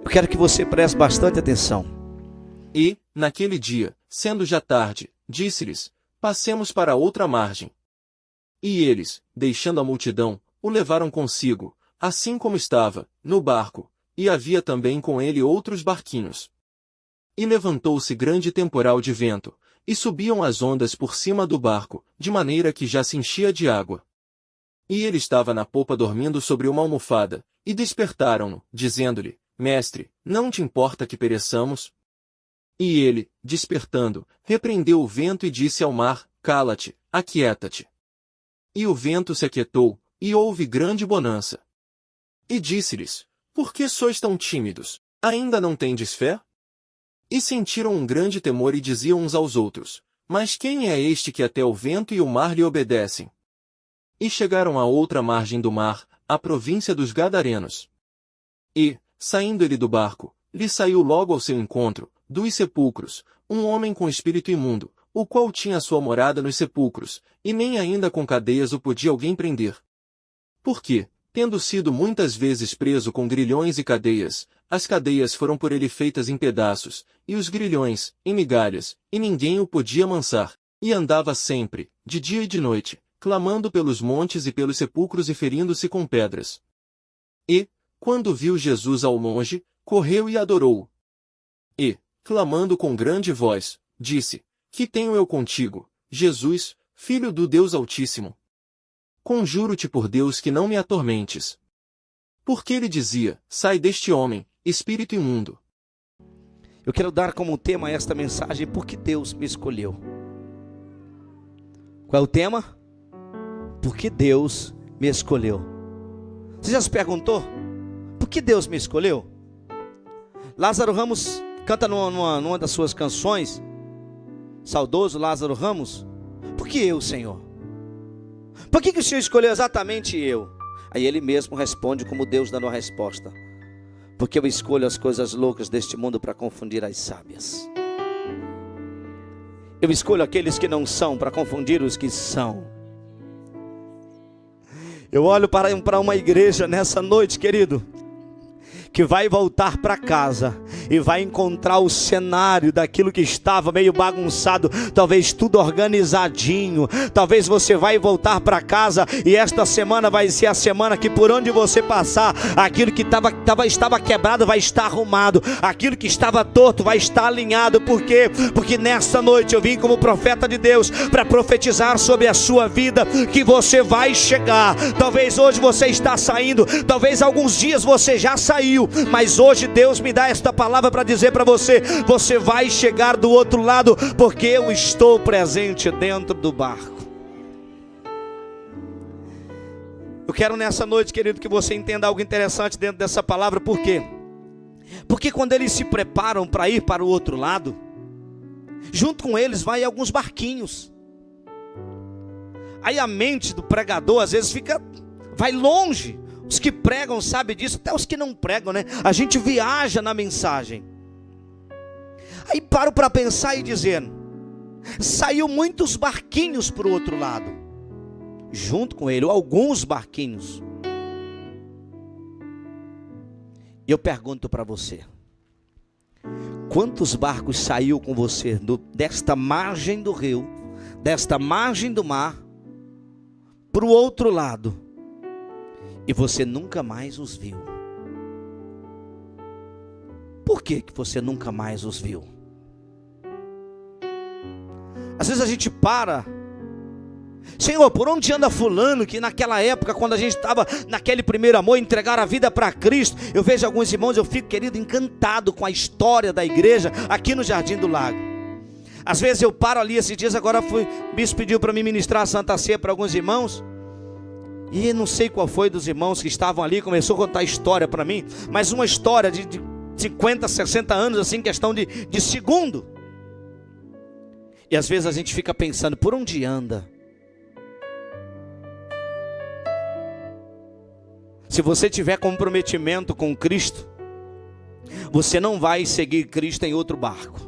Eu quero que você preste bastante atenção. E, naquele dia, sendo já tarde, disse-lhes: passemos para outra margem. E eles, deixando a multidão, o levaram consigo, assim como estava, no barco, e havia também com ele outros barquinhos. E levantou-se grande temporal de vento, e subiam as ondas por cima do barco, de maneira que já se enchia de água. E ele estava na popa dormindo sobre uma almofada, e despertaram-no, dizendo-lhe: Mestre, não te importa que pereçamos? E ele, despertando, repreendeu o vento e disse ao mar: Cala-te, aquieta-te. E o vento se aquietou, e houve grande bonança. E disse-lhes: Por que sois tão tímidos? Ainda não tendes fé? E sentiram um grande temor e diziam uns aos outros: Mas quem é este que até o vento e o mar lhe obedecem? E chegaram à outra margem do mar, à província dos Gadarenos. E, saindo ele do barco, lhe saiu logo ao seu encontro, dos sepulcros, um homem com espírito imundo, o qual tinha sua morada nos sepulcros, e nem ainda com cadeias o podia alguém prender. Porque, tendo sido muitas vezes preso com grilhões e cadeias, as cadeias foram por ele feitas em pedaços, e os grilhões, em migalhas, e ninguém o podia amansar, e andava sempre, de dia e de noite, clamando pelos montes e pelos sepulcros e ferindo-se com pedras. E, quando viu Jesus ao longe, correu e adorou-o. E, clamando com grande voz, disse: Que tenho eu contigo, Jesus, Filho do Deus Altíssimo? Conjuro-te por Deus que não me atormentes. Porque ele dizia: Sai deste homem, espírito imundo. Eu quero dar como tema esta mensagem: Por que Deus me escolheu? Qual é o tema? Por que Deus me escolheu? Você já se perguntou? Por que Deus me escolheu? Lázaro Ramos canta numa das suas canções, saudoso Lázaro Ramos: Por que eu, Senhor? Por que o Senhor escolheu exatamente eu? Aí ele mesmo responde como Deus dando a resposta: Porque eu escolho as coisas loucas deste mundo para confundir as sábias. Eu escolho aqueles que não são para confundir os que são. Eu olho para uma igreja nessa noite, querido, que vai voltar para casa e vai encontrar o cenário daquilo que estava meio bagunçado, talvez tudo organizadinho. Talvez você vai voltar para casa e esta semana vai ser a semana que por onde você passar, aquilo que estava quebrado vai estar arrumado, aquilo que estava torto vai estar alinhado. Por quê? Porque nesta noite eu vim como profeta de Deus para profetizar sobre a sua vida que você vai chegar. Talvez hoje você está saindo, talvez alguns dias você já saiu, mas hoje Deus me dá esta palavra para dizer para você: você vai chegar do outro lado, porque eu estou presente dentro do barco. Eu quero nessa noite, querido, que você entenda algo interessante dentro dessa palavra. Por quê? Porque quando eles se preparam para ir para o outro lado, junto com eles vai alguns barquinhos. Aí a mente do pregador às vezes vai longe. Os que pregam sabem disso, até os que não pregam, né? A gente viaja na mensagem. Aí paro para pensar e dizer: saiu muitos barquinhos para o outro lado, junto com ele, alguns barquinhos. E eu pergunto para você: quantos barcos saiu com você desta margem do rio, desta margem do mar, para o outro lado, e você nunca mais os viu? Por que você nunca mais os viu? Às vezes a gente para: Senhor, por onde anda fulano que naquela época, quando a gente estava naquele primeiro amor, entregar a vida para Cristo? Eu vejo alguns irmãos, eu fico, querido, encantado com a história da igreja aqui no Jardim do Lago. Às vezes eu paro ali, esses dias agora o bispo pediu para mim ministrar a Santa Ceia para alguns irmãos, e não sei qual foi dos irmãos que estavam ali, começou a contar história para mim, mas uma história de 50, 60 anos, assim, questão de segundo. E às vezes a gente fica pensando: por onde anda? Se você tiver comprometimento com Cristo, você não vai seguir Cristo em outro barco.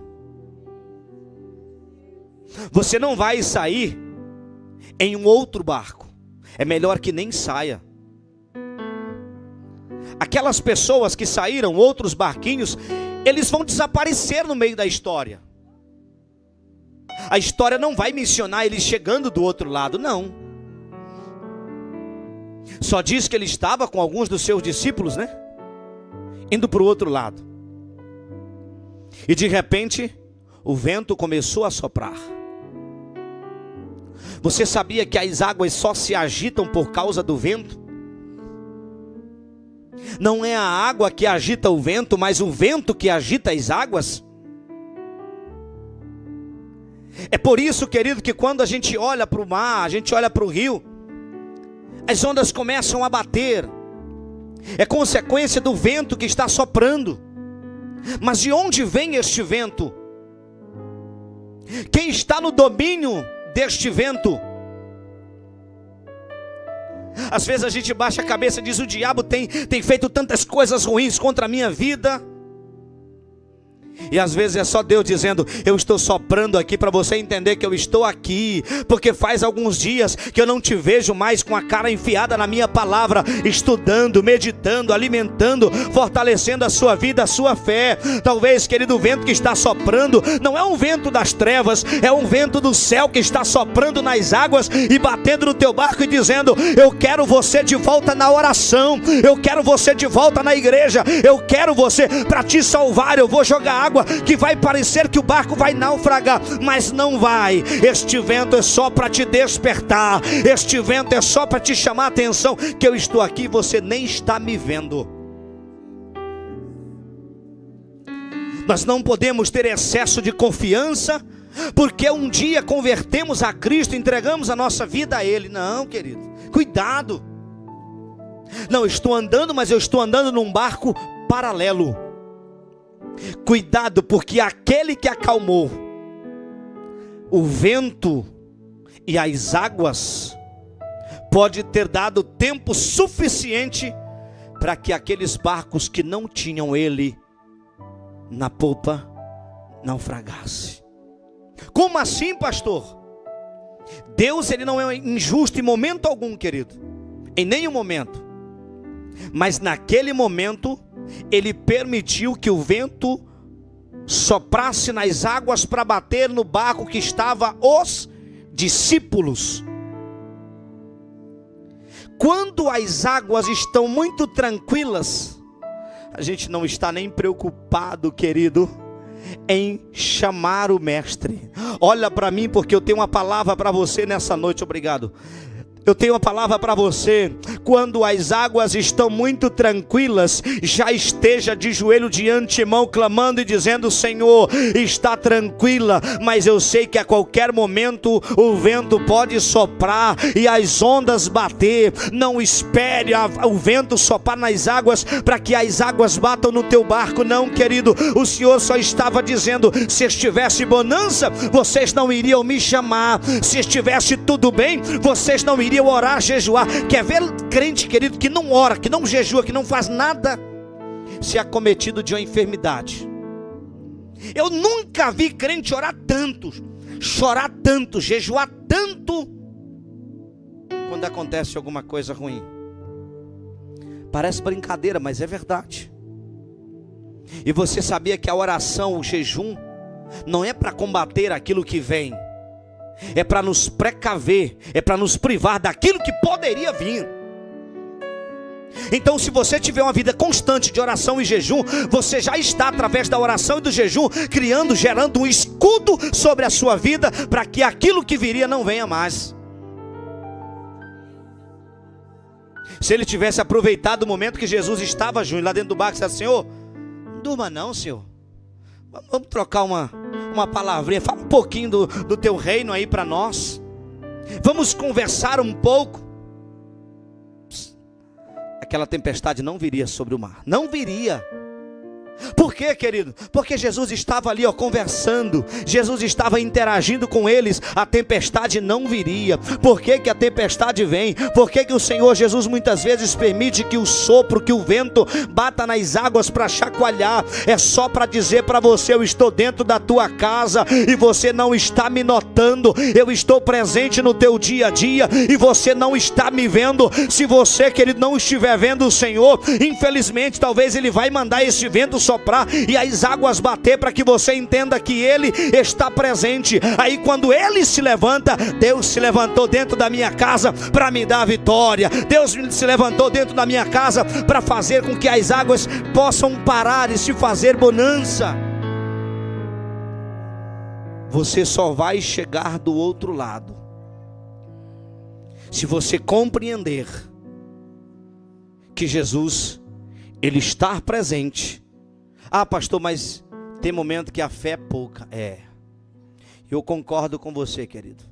Você não vai sair em um outro barco. É melhor que nem saia. aquelas pessoas que saíram, outros barquinhos, eles vão desaparecer no meio da história. A história não vai mencionar eles chegando do outro lado, não. Só diz que ele estava com alguns dos seus discípulos, né? Indo para o outro lado. E de repente, o vento começou a soprar. Você sabia que as águas só se agitam por causa do vento? Não é a água que agita o vento, mas o vento que agita as águas. É por isso, querido, que quando a gente olha para o mar, a gente olha para o rio, as ondas começam a bater. É consequência do vento que está soprando. Mas de onde vem este vento? Quem está no domínio deste vento? Às vezes a gente baixa a cabeça e diz: o diabo tem feito tantas coisas ruins contra a minha vida. E às vezes é só Deus dizendo: eu estou soprando aqui para você entender que eu estou aqui, porque faz alguns dias que eu não te vejo mais com a cara enfiada na minha palavra, estudando, meditando, alimentando, fortalecendo a sua vida, a sua fé. Talvez, querido, o vento que está soprando não é um vento das trevas, é um vento do céu que está soprando nas águas e batendo no teu barco e dizendo: eu quero você de volta na oração, eu quero você de volta na igreja, eu quero você para te salvar. Eu vou jogar água que vai parecer que o barco vai naufragar, mas não vai. Este vento é só para te despertar, este vento é só para te chamar a atenção, que eu estou aqui e você nem está me vendo. Nós não podemos ter excesso de confiança, porque um dia convertemos a Cristo, entregamos a nossa vida a Ele. Não, querido, cuidado. Não, estou andando, mas eu estou andando num barco paralelo. Cuidado, porque aquele que acalmou o vento e as águas pode ter dado tempo suficiente para que aqueles barcos que não tinham ele na polpa naufragassem. Como assim, pastor? Deus, ele não é injusto em momento algum, querido, em nenhum momento. Mas naquele momento ele permitiu que o vento soprasse nas águas para bater no barco que estava os discípulos. Quando as águas estão muito tranquilas, a gente não está nem preocupado, querido, em chamar o mestre. Olha para mim, porque eu tenho uma palavra para você nessa noite. Obrigado. Eu tenho uma palavra para você. Quando as águas estão muito tranquilas, já esteja de joelho de antemão, clamando e dizendo: Senhor, está tranquila, mas eu sei que a qualquer momento o vento pode soprar e as ondas bater. Não espere o vento soprar nas águas para que as águas batam no teu barco. Não, querido, o Senhor só estava dizendo: se estivesse bonança, vocês não iriam me chamar. Se estivesse tudo bem, vocês não iriam orar, jejuar. Quer ver crente, querido, que não ora, que não jejua, que não faz nada, se acometido de uma enfermidade? Eu nunca vi crente orar tanto, chorar tanto, jejuar tanto, quando acontece alguma coisa ruim. Parece brincadeira, mas é verdade. E você sabia que a oração, o jejum, não é para combater aquilo que vem, é para nos precaver, é para nos privar daquilo que poderia vir. Então, se você tiver uma vida constante de oração e jejum, você já está, através da oração e do jejum, gerando um escudo sobre a sua vida, para que aquilo que viria não venha mais. Se ele tivesse aproveitado o momento que Jesus estava, Júnior, lá dentro do barco, e disse: Senhor, não durma não, Senhor, vamos trocar uma palavrinha, fala um pouquinho do teu reino aí para nós, vamos conversar um pouco. Aquela tempestade não viria sobre o mar, não viria. Por quê, querido? Porque Jesus estava ali, conversando. Jesus estava interagindo com eles. A tempestade não viria. Por que que a tempestade vem? Por que que o Senhor Jesus muitas vezes permite que o sopro, que o vento bata nas águas para chacoalhar? É só para dizer para você: eu estou dentro da tua casa e você não está me notando. Eu estou presente no teu dia a dia e você não está me vendo. Se você, querido, não estiver vendo o Senhor, infelizmente, talvez Ele vai mandar esse vento soprar e as águas bater para que você entenda que Ele está presente. Aí quando Ele se levanta, Deus se levantou dentro da minha casa para me dar a vitória. Deus se levantou dentro da minha casa para fazer com que as águas possam parar e se fazer bonança. Você só vai chegar do outro lado se você compreender que Jesus, Ele está presente. Ah, pastor, mas tem momento que a fé é pouca. Eu concordo com você, querido.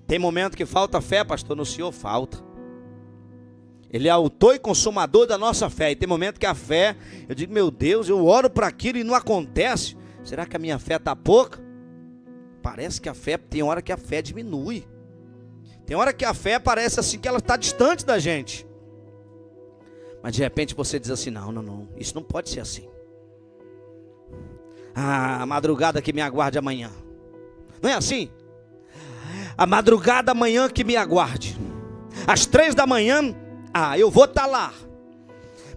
Tem momento que falta fé, pastor. No Senhor falta. Ele é autor e consumador da nossa fé. E tem momento que a fé, eu digo: meu Deus, eu oro para aquilo e não acontece. Será que a minha fé está pouca? Parece que a fé, tem hora que a fé diminui. Tem hora que a fé parece assim que ela está distante da gente. Mas de repente você diz assim: não, isso não pode ser assim. A madrugada que me aguarde amanhã. Não é assim? A madrugada amanhã que me aguarde. Às 3 da manhã, eu vou estar lá.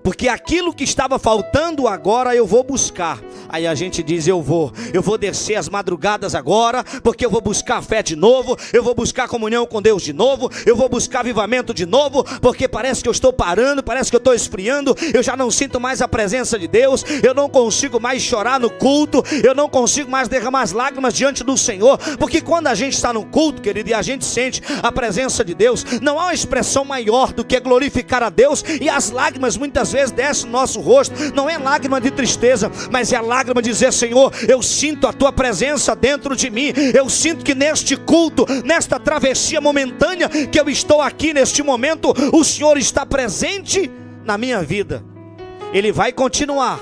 Porque aquilo que estava faltando agora eu vou buscar. Aí a gente diz: eu vou descer as madrugadas agora, porque eu vou buscar fé de novo, eu vou buscar comunhão com Deus de novo, eu vou buscar avivamento de novo, porque parece que eu estou parando, parece que eu estou esfriando, eu já não sinto mais a presença de Deus, eu não consigo mais chorar no culto, eu não consigo mais derramar as lágrimas diante do Senhor. Porque quando a gente está no culto, querido, e a gente sente a presença de Deus, não há uma expressão maior do que glorificar a Deus, e as lágrimas muitas vezes descem no nosso rosto. Não é lágrima de tristeza, mas é a lágrima de dizer: Senhor, eu sinto a tua presença dentro de mim, eu sinto que neste culto, nesta travessia momentânea que eu estou aqui neste momento, o Senhor está presente na minha vida. Ele vai continuar,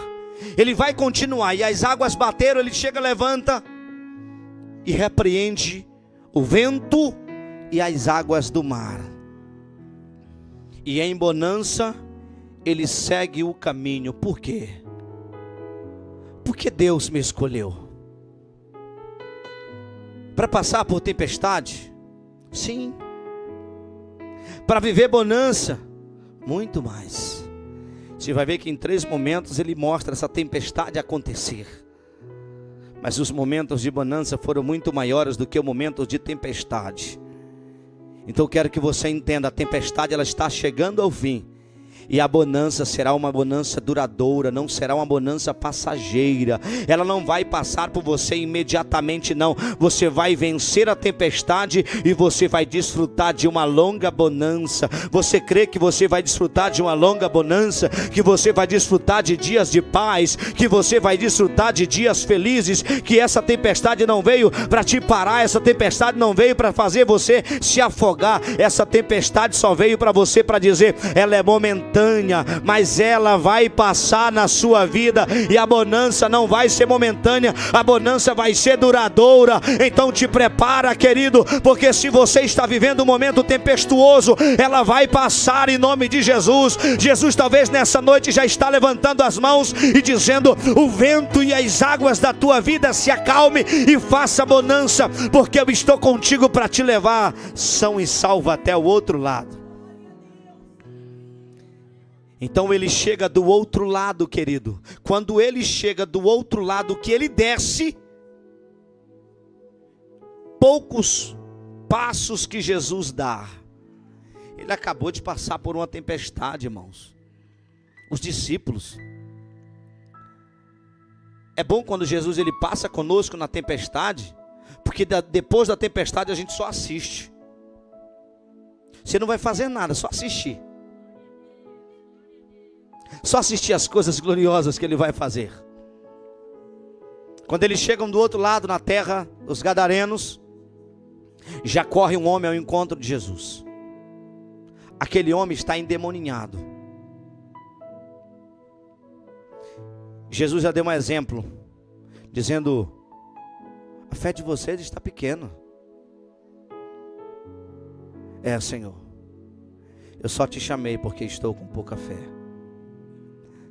e as águas bateram, Ele chega, levanta e repreende o vento e as águas do mar, e em bonança Ele segue o caminho. Por quê? Porque Deus me escolheu para passar por tempestade? Sim. Para viver bonança? Muito mais. Você vai ver que em 3 momentos Ele mostra essa tempestade acontecer. Mas os momentos de bonança foram muito maiores do que o momento de tempestade. Então eu quero que você entenda: a tempestade, ela está chegando ao fim. E a bonança será uma bonança duradoura, não será uma bonança passageira. Ela não vai passar por você imediatamente, não. Você vai vencer a tempestade e você vai desfrutar de uma longa bonança. Você crê que você vai desfrutar de uma longa bonança? Que você vai desfrutar de dias de paz? Que você vai desfrutar de dias felizes? Que essa tempestade não veio para te parar, essa tempestade não veio para fazer você se afogar. Essa tempestade só veio para você para dizer: ela é momentânea, mas ela vai passar na sua vida. E a bonança não vai ser momentânea, a bonança vai ser duradoura. Então te prepara, querido, porque se você está vivendo um momento tempestuoso, ela vai passar em nome de Jesus. Jesus talvez nessa noite já está levantando as mãos e dizendo: o vento e as águas da tua vida se acalme e faça bonança, porque eu estou contigo para te levar são e salvo até o outro lado. Então Ele chega do outro lado, querido. Quando Ele chega do outro lado, que Ele desce, poucos passos que Jesus dá, Ele acabou de passar por uma tempestade, irmãos. Os discípulos. É bom quando Jesus ele passa conosco na tempestade, porque depois da tempestade a gente só assiste. Você não vai fazer nada, só assistir. Só assistir as coisas gloriosas que Ele vai fazer. Quando eles chegam do outro lado, na terra dos Gadarenos, já corre um homem ao encontro de Jesus. Aquele homem está endemoninhado. Jesus já deu um exemplo, dizendo: a fé de vocês está pequena. Senhor, eu só te chamei porque estou com pouca fé.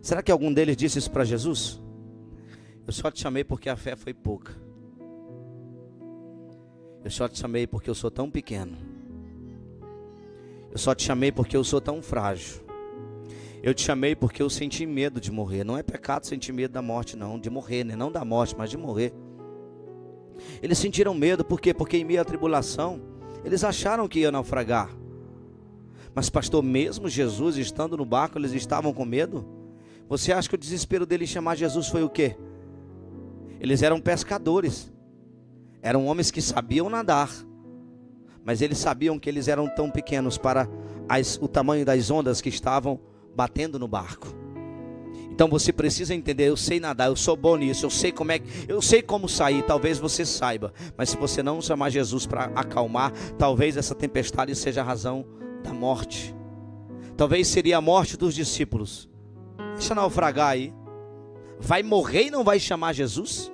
Será que algum deles disse isso para Jesus? Eu só te chamei porque a fé foi pouca. Eu só te chamei porque eu sou tão pequeno. Eu só te chamei porque eu sou tão frágil. Eu te chamei porque eu senti medo de morrer. Não é pecado sentir medo da morte, não. De morrer, né? Não da morte, mas de morrer. Eles sentiram medo, por quê? Porque em meio à tribulação, eles acharam que ia naufragar. Mas pastor, mesmo Jesus estando no barco, eles estavam com medo? Você acha que o desespero deles chamar Jesus foi o quê? Eles eram pescadores. Eram homens que sabiam nadar. Mas eles sabiam que eles eram tão pequenos para o tamanho das ondas que estavam batendo no barco. Então você precisa entender: eu sei nadar, eu sou bom nisso, eu sei como sair. Talvez você saiba, mas se você não chamar Jesus para acalmar, talvez essa tempestade seja a razão da morte. Talvez seria a morte dos discípulos. Deixa naufragar aí. Vai morrer e não vai chamar Jesus?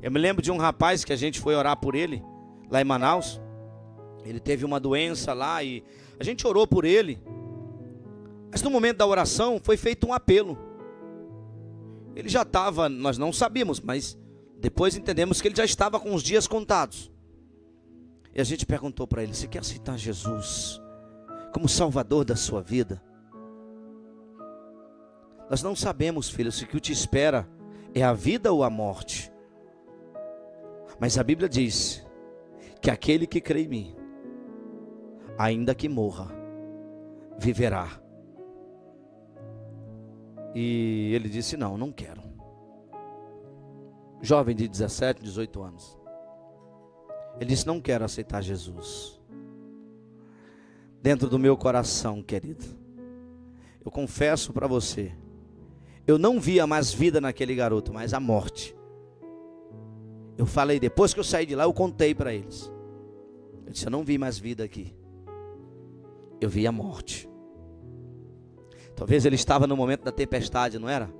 Eu me lembro de um rapaz que a gente foi orar por ele lá em Manaus. Ele teve uma doença lá e a gente orou por ele. Mas no momento da oração foi feito um apelo. Ele já estava, nós não sabíamos, mas depois entendemos que ele já estava com os dias contados. E a gente perguntou para ele: você quer aceitar Jesus como Salvador da sua vida? Nós não sabemos, filho, se o que te espera é a vida ou a morte. Mas a Bíblia diz que aquele que crê em mim, ainda que morra, viverá. E ele disse: não quero. Jovem de 17, 18 anos. Ele disse: não quero aceitar Jesus. Dentro do meu coração, querido, eu confesso para você, eu não via mais vida naquele garoto, mas a morte. Eu falei, depois que eu saí de lá, eu contei para eles. Eu disse: eu não vi mais vida aqui. Eu vi a morte. Talvez ele estava no momento da tempestade, não era?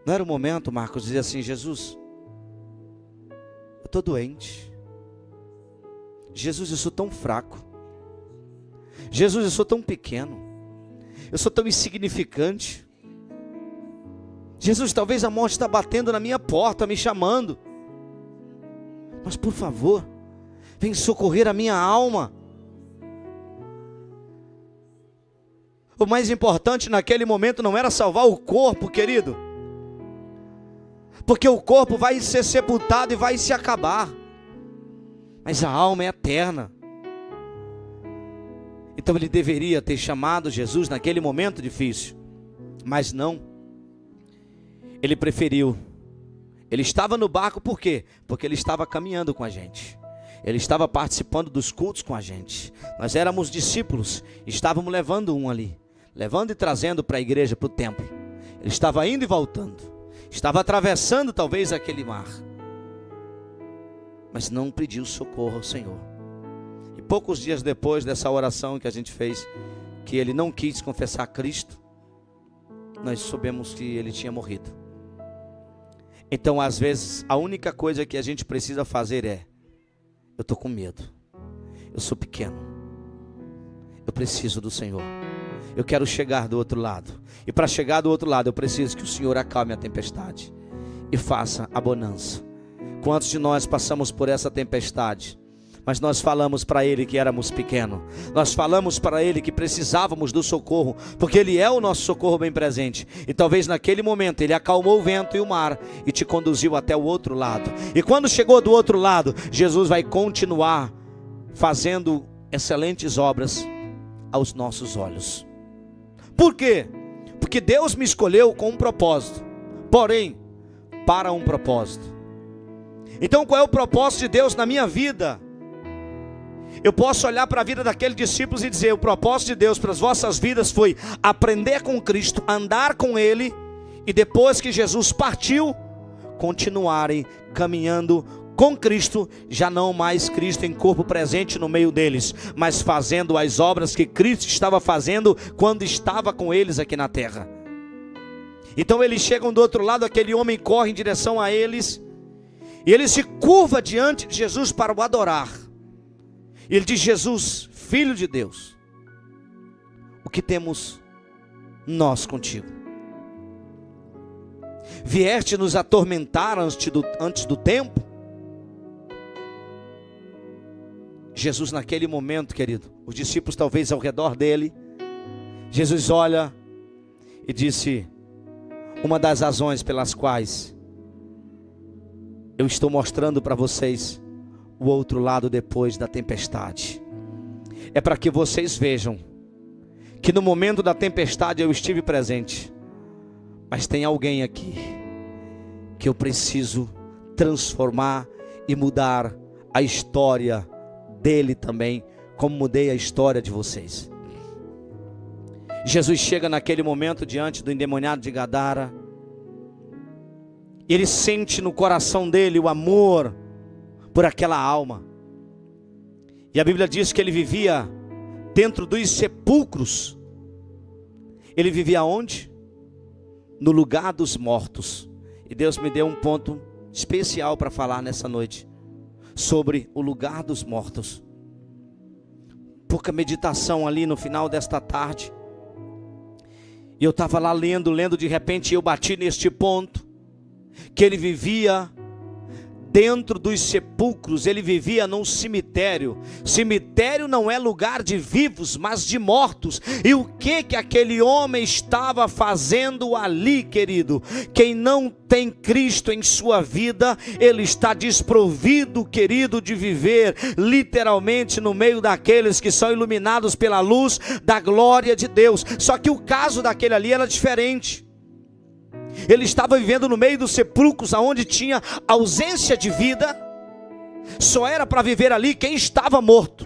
Não era o momento, Marcos, de dizer assim: Jesus, eu estou doente. Jesus, eu sou tão fraco. Jesus, eu sou tão pequeno. Eu sou tão insignificante. Jesus, talvez a morte está batendo na minha porta, me chamando. Mas por favor, vem socorrer a minha alma. O mais importante naquele momento não era salvar o corpo, querido. Porque o corpo vai ser sepultado e vai se acabar. Mas a alma é eterna. Então ele deveria ter chamado Jesus naquele momento difícil. Mas não. Ele preferiu. Ele estava no barco por quê? Porque ele estava caminhando com a gente. Ele estava participando dos cultos com a gente. Nós éramos discípulos. Estávamos levando um ali. Levando e trazendo para a igreja, para o templo. Ele estava indo e voltando. Estava atravessando talvez aquele mar. Mas não pediu socorro ao Senhor. E poucos dias depois dessa oração que a gente fez, que ele não quis confessar Cristo, nós soubemos que ele tinha morrido. Então às vezes a única coisa que a gente precisa fazer é: eu estou com medo, eu sou pequeno, eu preciso do Senhor, eu quero chegar do outro lado. E para chegar do outro lado eu preciso que o Senhor acalme a tempestade e faça a bonança. Quantos de nós passamos por essa tempestade, mas nós falamos para Ele que éramos pequenos, nós falamos para Ele que precisávamos do socorro, porque Ele é o nosso socorro bem presente. E talvez naquele momento Ele acalmou o vento e o mar e te conduziu até o outro lado. E quando chegou do outro lado, Jesus vai continuar fazendo excelentes obras aos nossos olhos. Por quê? Porque Deus me escolheu com um propósito, porém para um propósito. Então qual é o propósito de Deus na minha vida? Eu posso olhar para a vida daqueles discípulos e dizer: o propósito de Deus para as vossas vidas foi aprender com Cristo, andar com Ele, e depois que Jesus partiu, continuarem caminhando com Cristo, já não mais Cristo em corpo presente no meio deles, mas fazendo as obras que Cristo estava fazendo quando estava com eles aqui na terra. Então eles chegam do outro lado, aquele homem corre em direção a eles, e ele se curva diante de Jesus para o adorar. Ele diz: Jesus, Filho de Deus, o que temos nós contigo? Vieste nos atormentar antes do tempo? Jesus, naquele momento, querido, os discípulos talvez ao redor dele, Jesus olha e disse: uma das razões pelas quais eu estou mostrando para vocês o outro lado depois da tempestade, é para que vocês vejam que no momento da tempestade eu estive presente, mas tem alguém aqui que eu preciso transformar e mudar a história dele também, como mudei a história de vocês. Jesus chega naquele momento diante do endemoniado de Gadara. Ele sente no coração dele o amor por aquela alma. E a Bíblia diz que ele vivia dentro dos sepulcros. Ele vivia onde? No lugar dos mortos. E Deus me deu um ponto especial para falar nessa noite sobre o lugar dos mortos. Pouca meditação ali no final desta tarde. E eu estava lá lendo, de repente eu bati neste ponto, que ele vivia dentro dos sepulcros, ele vivia num cemitério. Cemitério não é lugar de vivos, mas de mortos. E o que aquele homem estava fazendo ali, querido? Quem não tem Cristo em sua vida, ele está desprovido, querido, de viver literalmente no meio daqueles que são iluminados pela luz da glória de Deus. Só que o caso daquele ali era diferente. Ele estava vivendo no meio dos sepulcros, aonde tinha ausência de vida. Só era para viver ali quem estava morto.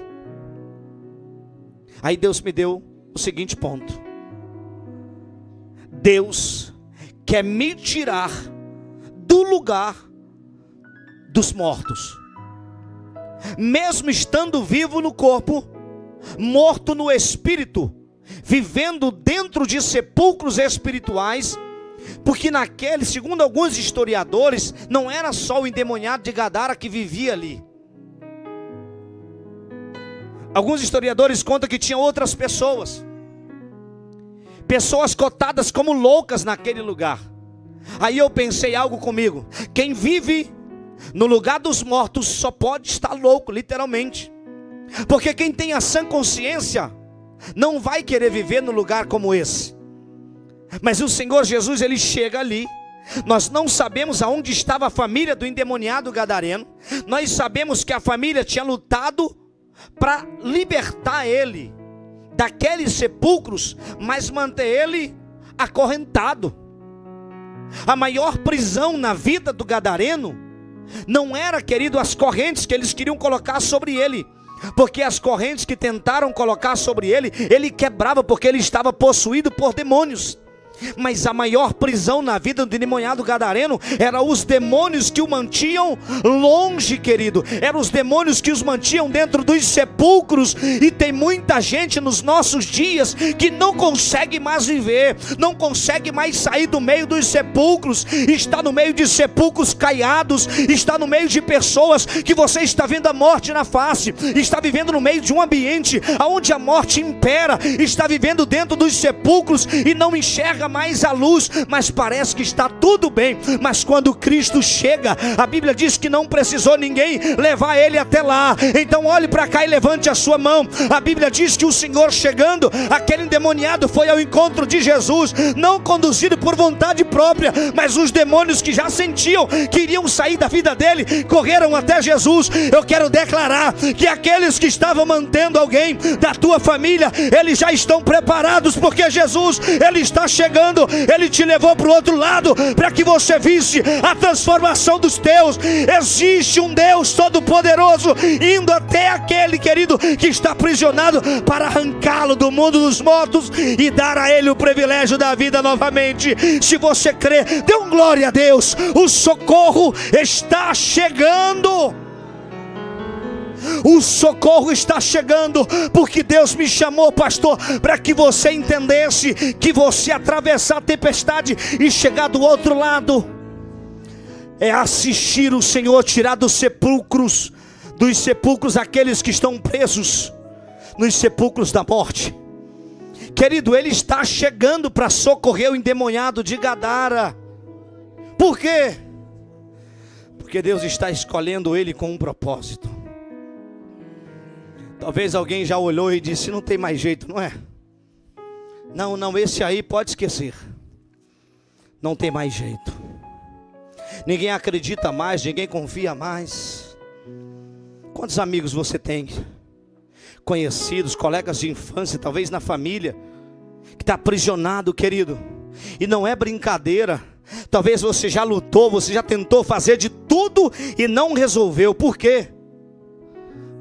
Aí Deus me deu o seguinte ponto: Deus quer me tirar do lugar dos mortos, mesmo estando vivo no corpo, morto no espírito, vivendo dentro de sepulcros espirituais. Porque naquele, segundo alguns historiadores, não era só o endemoniado de Gadara que vivia ali. Alguns historiadores contam que tinha outras pessoas cotadas como loucas naquele lugar. Aí eu pensei algo comigo: quem vive no lugar dos mortos só pode estar louco, literalmente. Porque quem tem a sã consciência não vai querer viver no lugar como esse. Mas o Senhor Jesus, ele chega ali. Nós não sabemos aonde estava a família do endemoniado gadareno. Nós sabemos que a família tinha lutado para libertar ele daqueles sepulcros, mas manter ele acorrentado. A maior prisão na vida do gadareno não era, querido, as correntes que eles queriam colocar sobre ele. Porque as correntes que tentaram colocar sobre ele, ele quebrava, porque ele estava possuído por demônios. Mas a maior prisão na vida do endemoniado gadareno eram os demônios que o mantinham longe, querido. Eram os demônios que os mantinham dentro dos sepulcros. E tem muita gente nos nossos dias que não consegue mais viver, não consegue mais sair do meio dos sepulcros. Está no meio de sepulcros caiados, está no meio de pessoas que você está vendo a morte na face, está vivendo no meio de um ambiente onde a morte impera, está vivendo dentro dos sepulcros e não enxerga mais a luz, mas parece que está tudo bem. Mas quando Cristo chega, a Bíblia diz que não precisou ninguém levar ele até lá. Então olhe para cá e levante a sua mão. A Bíblia diz que o Senhor chegando, aquele endemoniado foi ao encontro de Jesus, não conduzido por vontade própria, mas os demônios que já sentiam, queriam sair da vida dele, correram até Jesus. Eu quero declarar que aqueles que estavam mantendo alguém da tua família, eles já estão preparados, porque Jesus, ele está chegando. Ele te levou para o outro lado para que você visse a transformação dos teus. Existe um Deus todo-poderoso indo até aquele, querido, que está aprisionado, para arrancá-lo do mundo dos mortos e dar a ele o privilégio da vida novamente. Se você crê, dê um glória a Deus. O socorro está chegando. O socorro está chegando, porque Deus me chamou, pastor, para que você entendesse que você atravessar a tempestade e chegar do outro lado é assistir o Senhor tirar dos sepulcros aqueles que estão presos nos sepulcros da morte. Querido, Ele está chegando para socorrer o endemoniado de Gadara. Por quê? Porque Deus está escolhendo ele com um propósito. Talvez alguém já olhou e disse: não tem mais jeito, não é? Não, esse aí pode esquecer. Não tem mais jeito. Ninguém acredita mais, ninguém confia mais. Quantos amigos você tem? Conhecidos, colegas de infância, talvez na família, que está aprisionado, querido. E não é brincadeira. Talvez você já lutou, você já tentou fazer de tudo e não resolveu. Por quê?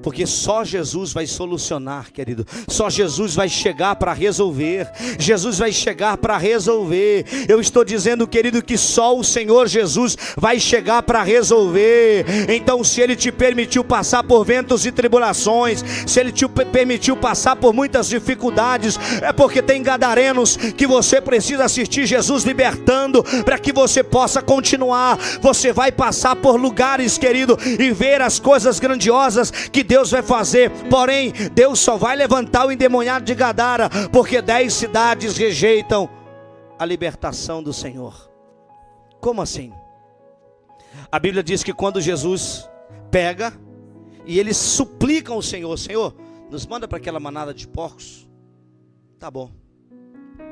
Porque só Jesus vai solucionar, querido. Só Jesus vai chegar para resolver. Jesus vai chegar para resolver. Eu estou dizendo, querido, que só o Senhor Jesus vai chegar para resolver. Então, se Ele te permitiu passar por ventos e tribulações, se Ele te permitiu passar por muitas dificuldades, é porque tem gadarenos que você precisa assistir Jesus libertando, para que você possa continuar. Você vai passar por lugares, querido, e ver as coisas grandiosas que Deus vai fazer. Porém, Deus só vai levantar o endemoniado de Gadara porque 10 cidades rejeitam a libertação do Senhor. Como assim? A Bíblia diz que quando Jesus pega e eles suplicam ao Senhor: Senhor, nos manda para aquela manada de porcos. Tá bom,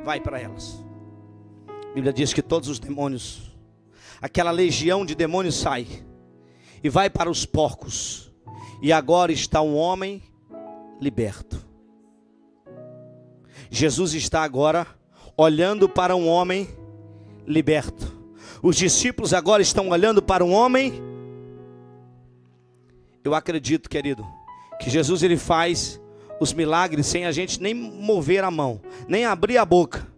vai para elas. A Bíblia diz que todos os demônios, aquela legião de demônios sai e vai para os porcos. E agora está um homem liberto. Jesus está agora olhando para um homem liberto. Os discípulos agora estão olhando para um homem. Eu acredito, querido, que Jesus ele faz os milagres sem a gente nem mover a mão, nem abrir a boca.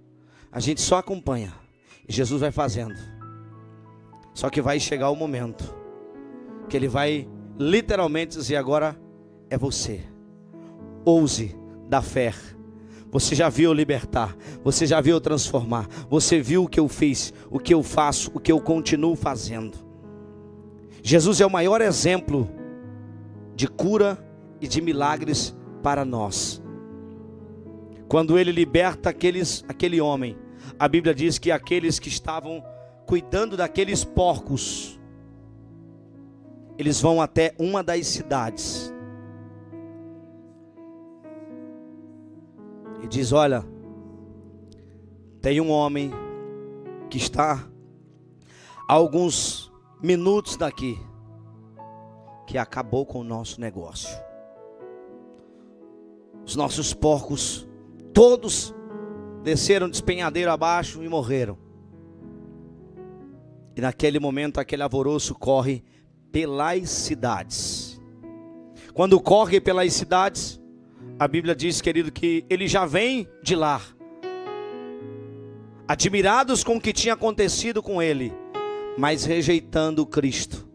A gente só acompanha. E Jesus vai fazendo. Só que vai chegar o momento que Ele vai literalmente dizer: agora é você. Ouse dar fé. Você já viu eu libertar, você já viu eu transformar, você viu o que eu fiz, o que eu faço, o que eu continuo fazendo. Jesus é o maior exemplo de cura e de milagres para nós. Quando Ele liberta aquele homem, a Bíblia diz que aqueles que estavam cuidando daqueles porcos, eles vão até uma das cidades e diz: olha, tem um homem que está a alguns minutos daqui, que acabou com o nosso negócio. Os nossos porcos todos desceram despenhadeiro abaixo e morreram. E naquele momento aquele alvoroço corre pelas cidades. Quando corre pelas cidades, a Bíblia diz, querido, que ele já vem de lá, admirados com o que tinha acontecido com ele, mas rejeitando Cristo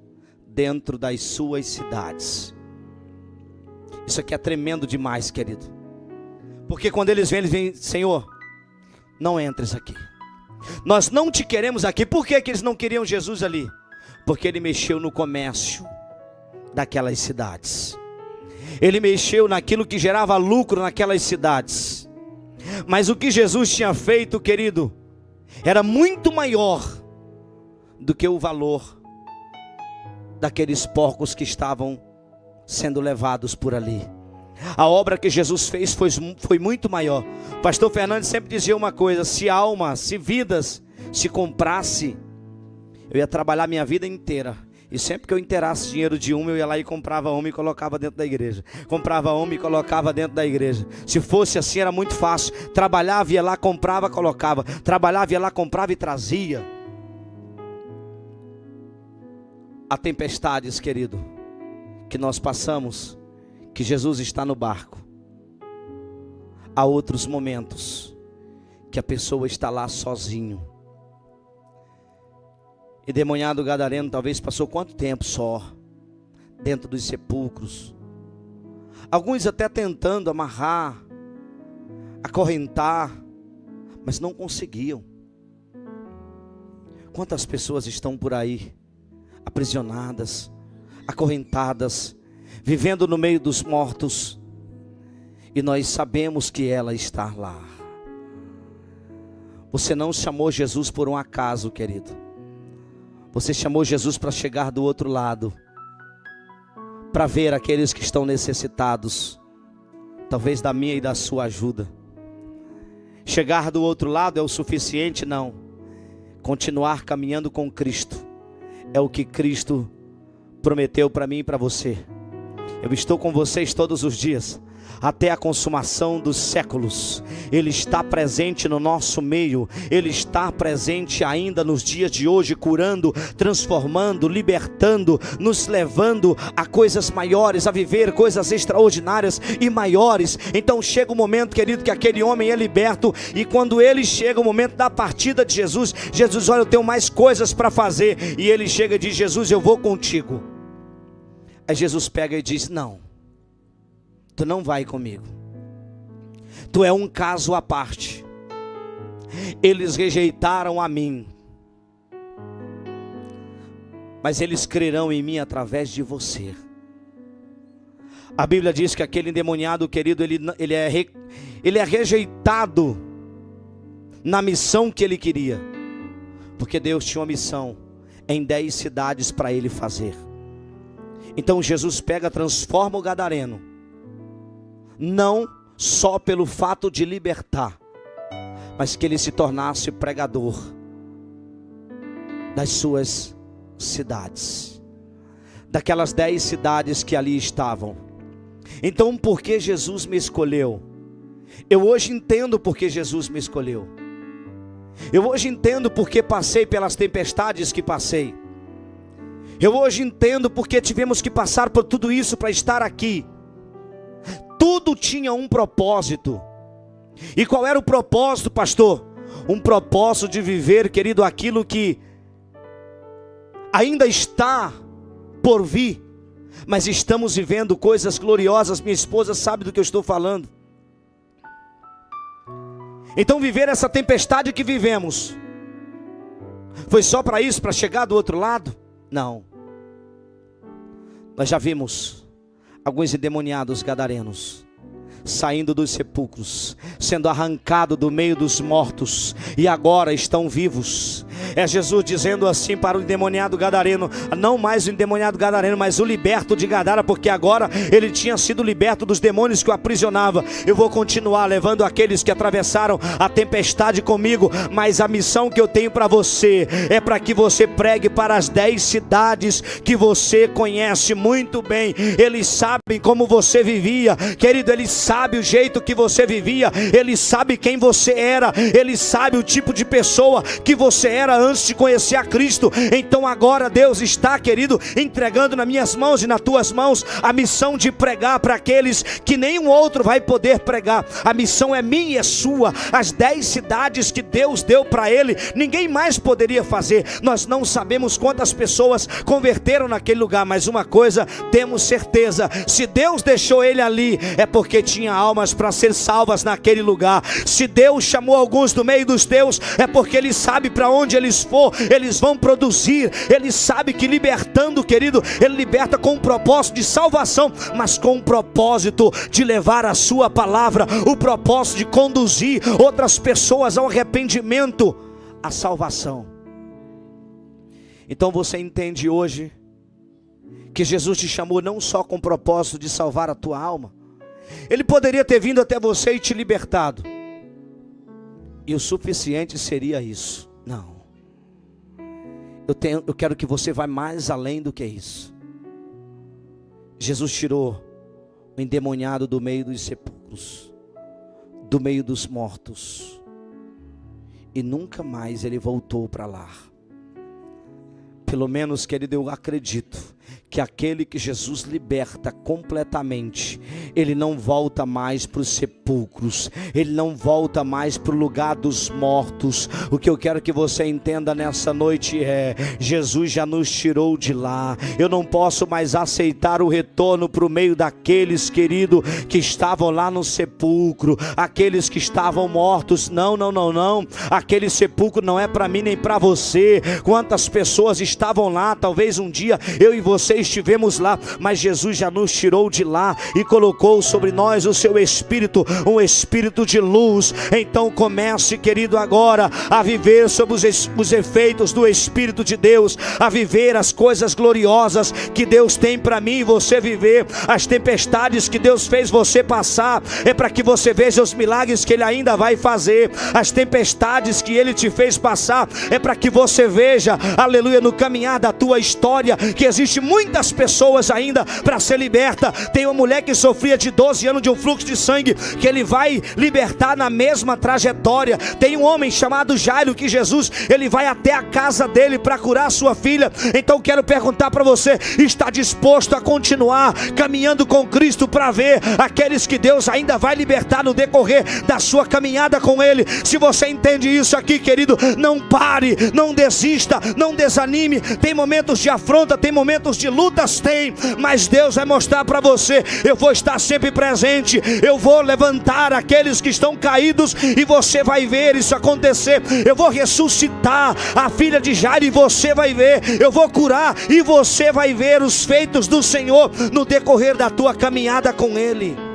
dentro das suas cidades. Isso aqui é tremendo demais, querido, porque quando eles vêm, Senhor, não entres aqui, nós não te queremos aqui. Por que eles não queriam Jesus ali? Porque ele mexeu no comércio daquelas cidades, ele mexeu naquilo que gerava lucro naquelas cidades. Mas o que Jesus tinha feito, querido, era muito maior do que o valor daqueles porcos que estavam sendo levados por ali. A obra que Jesus fez foi muito maior. O pastor Fernandes sempre dizia uma coisa: se alma, se vidas se comprasse, eu ia trabalhar minha vida inteira, e sempre que eu inteirasse dinheiro de uma, eu ia lá e comprava uma e colocava dentro da igreja. Comprava uma e colocava dentro da igreja. Se fosse assim era muito fácil. Trabalhava, ia lá, comprava, colocava. Trabalhava, ia lá, comprava e trazia. Há tempestades, querido, que nós passamos, que Jesus está no barco. Há outros momentos que a pessoa está lá sozinho. E demoniado gadareno talvez passou quanto tempo só dentro dos sepulcros, Alguns até tentando amarrar, acorrentar, mas não conseguiam. Quantas pessoas estão por aí, aprisionadas, acorrentadas, vivendo no meio dos mortos, e nós sabemos que ela está lá. Você não chamou Jesus por um acaso, querido. Você chamou Jesus para chegar do outro lado, para ver aqueles que estão necessitados, talvez da minha e da sua ajuda. Chegar do outro lado é o suficiente? Não. Continuar caminhando com Cristo é o que Cristo prometeu para mim e para você. Eu estou com vocês todos os dias, até a consumação dos séculos. Ele está presente no nosso meio. Ele está presente ainda nos dias de hoje, curando, transformando, libertando, nos levando a coisas maiores, a viver coisas extraordinárias e maiores. Então chega o momento, querido, que aquele homem é liberto, e quando ele chega o momento da partida de Jesus, Jesus, olha, eu tenho mais coisas para fazer, e ele chega e diz: Jesus, eu vou contigo. Aí Jesus pega e diz: não, tu não vai comigo. Tu é um caso à parte. Eles rejeitaram a mim, mas eles crerão em mim através de você. A Bíblia diz que aquele endemoniado, querido, ele é rejeitado na missão que ele queria, porque Deus tinha uma missão em 10 cidades para ele fazer. Então Jesus pega, transforma o gadareno, não só pelo fato de libertar, mas que ele se tornasse pregador das suas cidades, daquelas 10 cidades que ali estavam. Então, por que Jesus me escolheu? Eu hoje entendo por que Jesus me escolheu. Eu hoje entendo porque passei pelas tempestades que passei. Eu hoje entendo porque tivemos que passar por tudo isso para estar aqui. Tudo tinha um propósito. E qual era o propósito, pastor? Um propósito de viver, querido, aquilo que ainda está por vir, mas estamos vivendo coisas gloriosas. Minha esposa sabe do que eu estou falando. Então viver essa tempestade que vivemos foi só para isso, para chegar do outro lado? Não. Nós já vimos alguns endemoniados gadarenos saindo dos sepulcros, sendo arrancado do meio dos mortos, e agora estão vivos. É Jesus dizendo assim para o endemoniado gadareno, não mais o endemoniado gadareno, mas o liberto de Gadara, porque agora ele tinha sido liberto dos demônios que o aprisionavam. Eu vou continuar levando aqueles que atravessaram a tempestade comigo, mas a missão que eu tenho para você é para que você pregue para as 10 cidades que você conhece muito bem. Eles sabem como você vivia, querido, eles sabem o jeito que você vivia, ele sabe quem você era, ele sabe o tipo de pessoa que você era antes de conhecer a Cristo. Então agora Deus está, querido, entregando nas minhas mãos e nas tuas mãos a missão de pregar para aqueles que nenhum outro vai poder pregar. A missão é minha e é sua. As 10 cidades que Deus deu para ele, ninguém mais poderia fazer. Nós não sabemos quantas pessoas converteram naquele lugar, mas uma coisa temos certeza: se Deus deixou ele ali, é porque tinha almas para ser salvas naquele lugar. Se Deus chamou alguns do meio dos teus, é porque ele sabe para onde eles for, eles vão produzir. Ele sabe que libertando, querido, ele liberta com um propósito de salvação, mas com um propósito de levar a sua palavra, o propósito de conduzir outras pessoas ao arrependimento, à salvação. Então você entende hoje que Jesus te chamou não só com o propósito de salvar a tua alma. Ele poderia ter vindo até você e te libertado, e o suficiente seria isso. Não. Eu quero que você vá mais além do que isso. Jesus tirou o endemoniado do meio dos sepulcros, do meio dos mortos, e nunca mais ele voltou para lá. Pelo menos, querido, eu acredito que aquele que Jesus liberta completamente, ele não volta mais para os sepulcros, ele não volta mais para o lugar dos mortos. O que eu quero que você entenda nessa noite é: Jesus já nos tirou de lá. Eu não posso mais aceitar o retorno para o meio daqueles, querido, que estavam lá no sepulcro, aqueles que estavam mortos. Não, não, não, não. Aquele sepulcro não é para mim nem para você. Quantas pessoas estavam lá? Talvez um dia eu e você estivemos lá, mas Jesus já nos tirou de lá e colocou sobre nós o seu Espírito, um Espírito de luz. Então comece, querido, agora a viver sob os efeitos do Espírito de Deus, a viver as coisas gloriosas que Deus tem para mim e você viver. As tempestades que Deus fez você passar é para que você veja os milagres que Ele ainda vai fazer. As tempestades que Ele te fez passar é para que você veja, aleluia, no caminhar da tua história, que existe muitas pessoas ainda para ser liberta. Tem uma mulher que sofria de 12 anos de um fluxo de sangue, que Ele vai libertar na mesma trajetória. Tem um homem chamado Jairo, que Jesus, Ele vai até a casa dele para curar a sua filha. Então quero perguntar para você: está disposto a continuar caminhando com Cristo para ver aqueles que Deus ainda vai libertar no decorrer da sua caminhada com Ele? Se você entende isso aqui, querido, não pare, não desista, não desanime. Tem momentos de afronta, tem momentos de lutas, tem, mas Deus vai mostrar para você: eu vou estar sempre presente, eu vou levantar aqueles que estão caídos e você vai ver isso acontecer. Eu vou ressuscitar a filha de Jairo e você vai ver. Eu vou curar e você vai ver os feitos do Senhor no decorrer da tua caminhada com Ele.